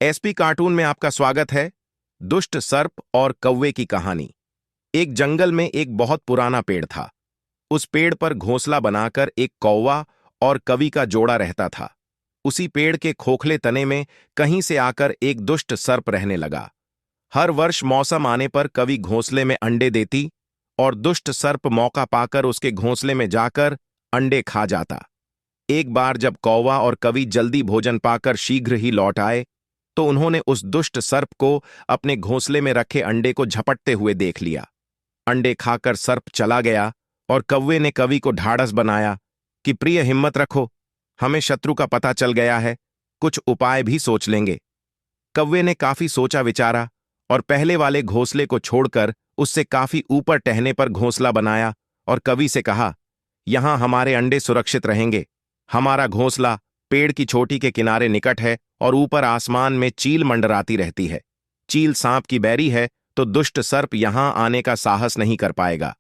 SP cartoon में आपका स्वागत है। दुष्ट सर्प और कौवे की कहानी। एक जंगल में एक बहुत पुराना पेड़ था। उस पेड़ पर घोंसला बनाकर एक कौवा और कवि का जोड़ा रहता था। उसी पेड़ के खोखले तने में कहीं से आकर एक दुष्ट सर्प रहने लगा। हर वर्ष मौसम आने पर कवि घोंसले में अंडे देती और दुष्ट सर्प मौका पाकर उसके घोंसले में जाकर अंडे खा जाता। एक बार जब कौवा और कवि जल्दी भोजन पाकर शीघ्र ही लौट आए तो उन्होंने उस दुष्ट सर्प को अपने घोंसले में रखे अंडे को झपटते हुए देख लिया। अंडे खाकर सर्प चला गया और कौवे ने कवि को ढाढ़स बनाया कि प्रिय, हिम्मत रखो, हमें शत्रु का पता चल गया है, कुछ उपाय भी सोच लेंगे। कौवे ने काफी सोचा विचारा और पहले वाले घोंसले को छोड़कर उससे काफी ऊपर टहने पर घोंसला बनाया और कवि से कहा, यहां हमारे अंडे सुरक्षित रहेंगे। हमारा घोंसला पेड़ की चोटी के किनारे निकट है और ऊपर आसमान में चील मंडराती रहती है। चील सांप की बैरी है तो दुष्ट सर्प यहां आने का साहस नहीं कर पाएगा।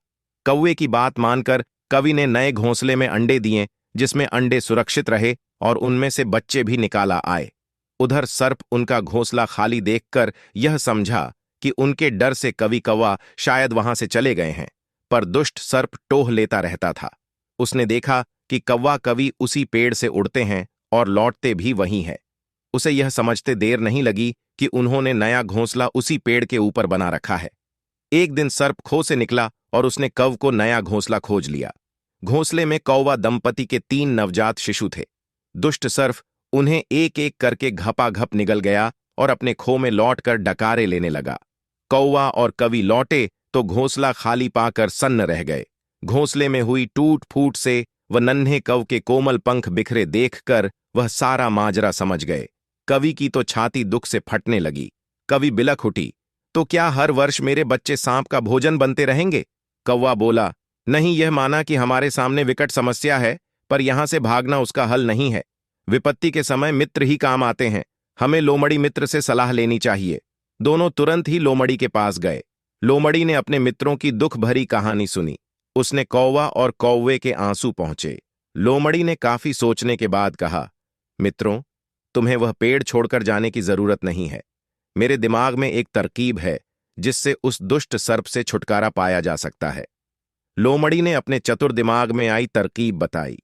कौवे की बात मानकर कवि ने नए घोंसले में अंडे दिए, जिसमें अंडे सुरक्षित रहे और उनमें से बच्चे भी निकाला आए। उधर सर्प उनका घोंसला खाली देखकर यह समझा कि उनके डर से कवि कौवा शायद वहां से चले गए हैं, पर दुष्ट सर्प टोह लेता रहता था। उसने देखा कि कौवा कवि उसी पेड़ से उड़ते हैं और लौटते भी वहीं है। उसे यह समझते देर नहीं लगी कि उन्होंने नया घोंसला उसी पेड़ के ऊपर बना रखा है। एक दिन सर्प खो से निकला और उसने कौ को नया घोंसला खोज लिया। घोंसले में कौवा दंपति के 3 नवजात शिशु थे। दुष्ट सर्प उन्हें एक एक करके घपाघप निगल गया और अपने खो में लौटकर डकारे लेने लगा। कौवा और कवि लौटे तो घोंसला खाली पाकर सन्न रह गए। घोंसले में हुई टूट फूट से वह नन्हे कौ के कोमल पंख बिखरे देखकर वह सारा माजरा समझ गए। कवि की तो छाती दुख से फटने लगी। कवि बिलख उठी, तो क्या हर वर्ष मेरे बच्चे सांप का भोजन बनते रहेंगे? कौवा बोला, नहीं, यह माना कि हमारे सामने विकट समस्या है, पर यहां से भागना उसका हल नहीं है। विपत्ति के समय मित्र ही काम आते हैं। हमें लोमड़ी मित्र से सलाह लेनी चाहिए। दोनों तुरंत ही लोमड़ी के पास गए। लोमड़ी ने अपने मित्रों की दुख भरी कहानी सुनी। उसने कौवा और कौवे के आंसू पहुंचे। लोमड़ी ने काफी सोचने के बाद कहा, मित्रों, तुम्हें वह पेड़ छोड़कर जाने की जरूरत नहीं है। मेरे दिमाग में एक तरकीब है जिससे उस दुष्ट सर्प से छुटकारा पाया जा सकता है। लोमड़ी ने अपने चतुर दिमाग में आई तरकीब बताई।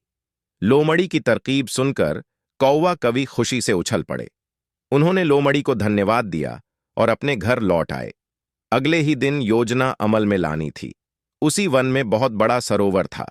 लोमड़ी की तरकीब सुनकर कौवा कवि खुशी से उछल पड़े। उन्होंने लोमड़ी को धन्यवाद दिया और अपने घर लौट आए। अगले ही दिन योजना अमल में लानी थी। उसी वन में बहुत बड़ा सरोवर था।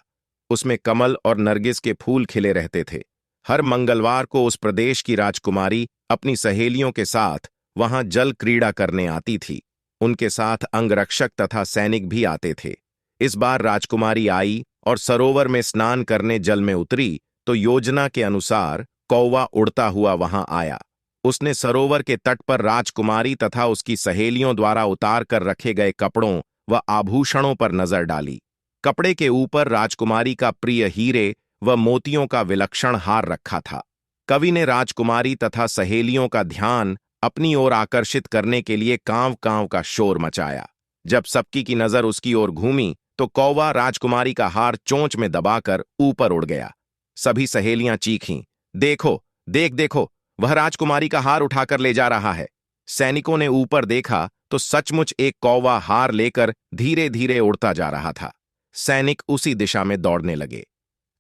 उसमें कमल और नरगिस के फूल खिले रहते थे। हर मंगलवार को उस प्रदेश की राजकुमारी अपनी सहेलियों के साथ वहां जल क्रीड़ा करने आती थी। उनके साथ अंगरक्षक तथा सैनिक भी आते थे। इस बार राजकुमारी आई और सरोवर में स्नान करने जल में उतरी तो योजना के अनुसार कौवा उड़ता हुआ वहां आया। उसने सरोवर के तट पर राजकुमारी तथा उसकी सहेलियों द्वारा उतार कर रखे गए कपड़ों व आभूषणों पर नजर डाली। कपड़े के ऊपर राजकुमारी का प्रिय हीरे व मोतियों का विलक्षण हार रखा था। कवि ने राजकुमारी तथा सहेलियों का ध्यान अपनी ओर आकर्षित करने के लिए कांव कांव का शोर मचाया। जब सबकी की नजर उसकी ओर घूमी तो कौवा राजकुमारी का हार चोंच में दबाकर ऊपर उड़ गया। सभी सहेलियां चीखीं, देखो, देख देखो, वह राजकुमारी का हार उठाकर ले जा रहा है। सैनिकों ने ऊपर देखा तो सचमुच एक कौवा हार लेकर धीरे धीरे उड़ता जा रहा था। सैनिक उसी दिशा में दौड़ने लगे।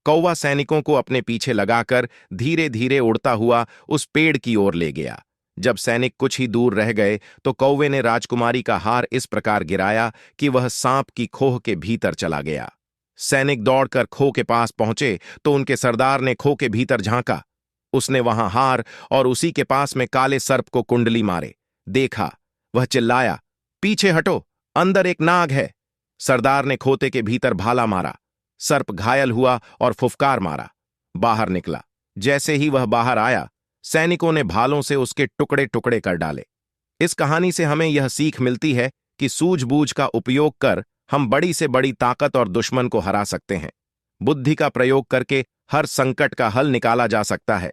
कौवा सैनिकों को अपने पीछे लगाकर धीरे धीरे उड़ता हुआ उस पेड़ की ओर ले गया। जब सैनिक कुछ ही दूर रह गए तो कौवे ने राजकुमारी का हार इस प्रकार गिराया कि वह सांप की खोह के भीतर चला गया। सैनिक दौड़कर खो के पास पहुंचे तो उनके सरदार ने खो के भीतर झांका। उसने वहां हार और उसी के पास में काले सर्प को कुंडली मारे देखा। वह चिल्लाया, पीछे हटो, अंदर एक नाग है। सरदार ने खोते के भीतर भाला मारा। सर्प घायल हुआ और फुफकार मारा। बाहर निकला। जैसे ही वह बाहर आया, सैनिकों ने भालों से उसके टुकड़े टुकड़े कर डाले। इस कहानी से हमें यह सीख मिलती है कि सूझबूझ का उपयोग कर हम बड़ी से बड़ी ताकत और दुश्मन को हरा सकते हैं। बुद्धि का प्रयोग करके हर संकट का हल निकाला जा सकता है।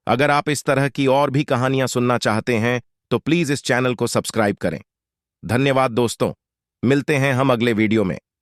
अगर आप इस तरह की और भी कहानियां सुनना चाहते हैं तो प्लीज इस चैनल को सब्सक्राइब करें। धन्यवाद दोस्तों, मिलते हैं हम अगले वीडियो में।